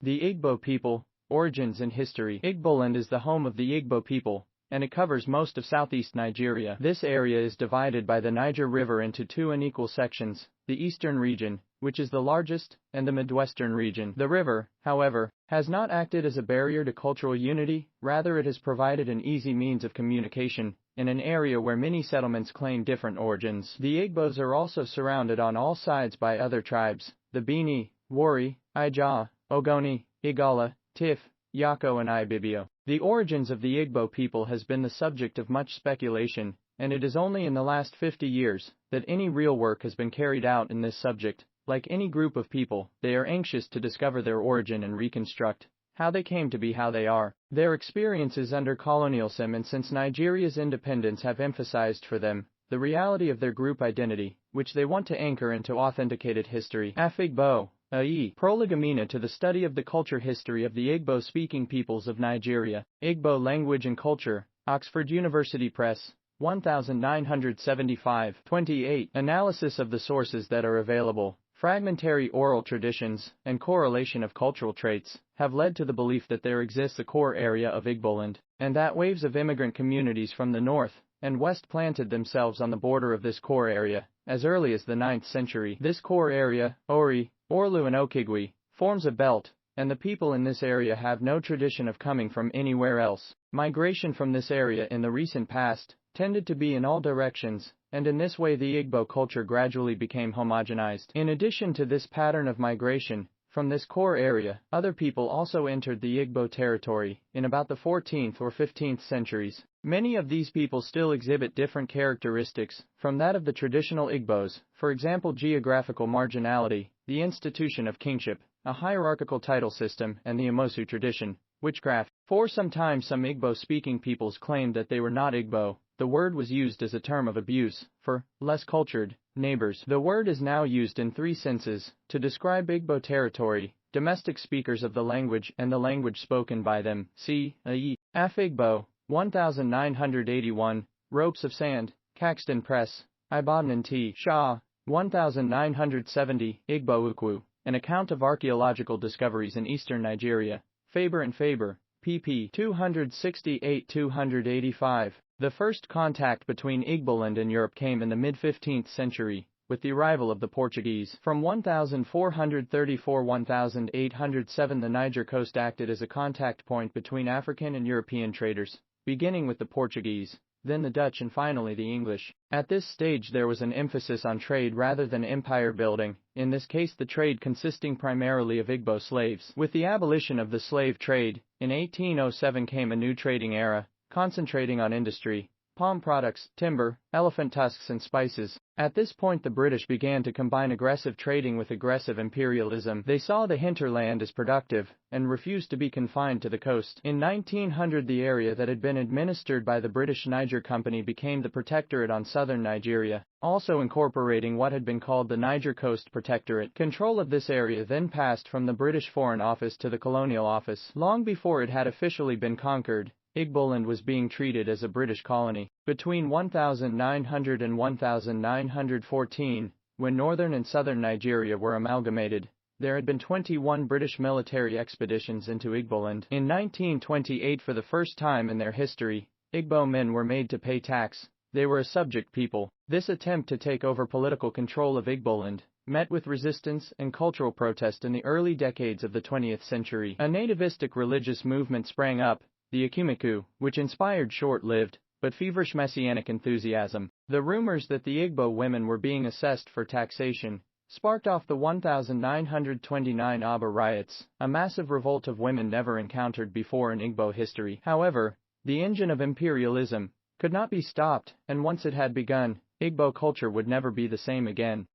The Igbo people, origins and history. Igboland is the home of the Igbo people, and it covers most of southeast Nigeria. This area is divided by the Niger River into two unequal sections, the eastern region, which is the largest, and the midwestern region. The river, however, has not acted as a barrier to cultural unity, rather it has provided an easy means of communication, in an area where many settlements claim different origins. The Igbos are also surrounded on all sides by other tribes, the Bini, Wari, Ija, Ogoni, Igala, Tif, Yako and Ibibio. The origins of the Igbo people has been the subject of much speculation, and it is only in the last 50 years that any real work has been carried out in this subject. Like any group of people, they are anxious to discover their origin and reconstruct how they came to be how they are. Their experiences under colonialism and since Nigeria's independence have emphasized for them the reality of their group identity, which they want to anchor into authenticated history. Afigbo, i.e., prolegomena to the study of the culture history of the Igbo-speaking peoples of Nigeria. Igbo Language and Culture, Oxford University Press, 1975, 28. Analysis of the sources that are available, fragmentary oral traditions, and correlation of cultural traits, have led to the belief that there exists a core area of Igboland, and that waves of immigrant communities from the north and west planted themselves on the border of this core area, as early as the 9th century. This core area, Ori, Orlu and Okigwe, forms a belt, and the people in this area have no tradition of coming from anywhere else. Migration from this area in the recent past tended to be in all directions, and in this way the Igbo culture gradually became homogenized. In addition to this pattern of migration from this core area, other people also entered the Igbo territory in about the 14th or 15th centuries. Many of these people still exhibit different characteristics from that of the traditional Igbos, for example geographical marginality, the institution of kingship, a hierarchical title system, and the Amosu tradition, witchcraft. For some time some Igbo-speaking peoples claimed that they were not Igbo. The word was used as a term of abuse for less cultured neighbors. The word is now used in three senses to describe Igbo territory, domestic speakers of the language and the language spoken by them. C. A.E. Afigbo, 1981, Ropes of Sand, Caxton Press, Ibadan T. Shaw, 1970, Igbo Ukwu, An Account of Archaeological Discoveries in Eastern Nigeria, Faber and Faber, pp. 268-285. The first contact between Igboland and Europe came in the mid-15th century, with the arrival of the Portuguese. From 1434–1807 the Niger coast acted as a contact point between African and European traders, beginning with the Portuguese, then the Dutch and finally the English. At this stage there was an emphasis on trade rather than empire building, in this case the trade consisting primarily of Igbo slaves. With the abolition of the slave trade, in 1807 came a new trading era, concentrating on industry, palm products, timber, elephant tusks and spices. At this point the British began to combine aggressive trading with aggressive imperialism. They saw the hinterland as productive, and refused to be confined to the coast. In 1900 the area that had been administered by the British Niger Company became the Protectorate on southern Nigeria, also incorporating what had been called the Niger Coast Protectorate. Control of this area then passed from the British Foreign Office to the Colonial Office. Long before it had officially been conquered, Igboland was being treated as a British colony. Between 1900 and 1914, when northern and southern Nigeria were amalgamated, there had been 21 British military expeditions into Igboland. In 1928, for the first time in their history, Igbo men were made to pay tax. They were a subject people. This attempt to take over political control of Igboland met with resistance and cultural protest in the early decades of the 20th century. A nativistic religious movement sprang up, the Ekumeku, which inspired short-lived, but feverish messianic enthusiasm. The rumors that the Igbo women were being assessed for taxation sparked off the 1929 Aba riots, a massive revolt of women never encountered before in Igbo history. However, the engine of imperialism could not be stopped, and once it had begun, Igbo culture would never be the same again.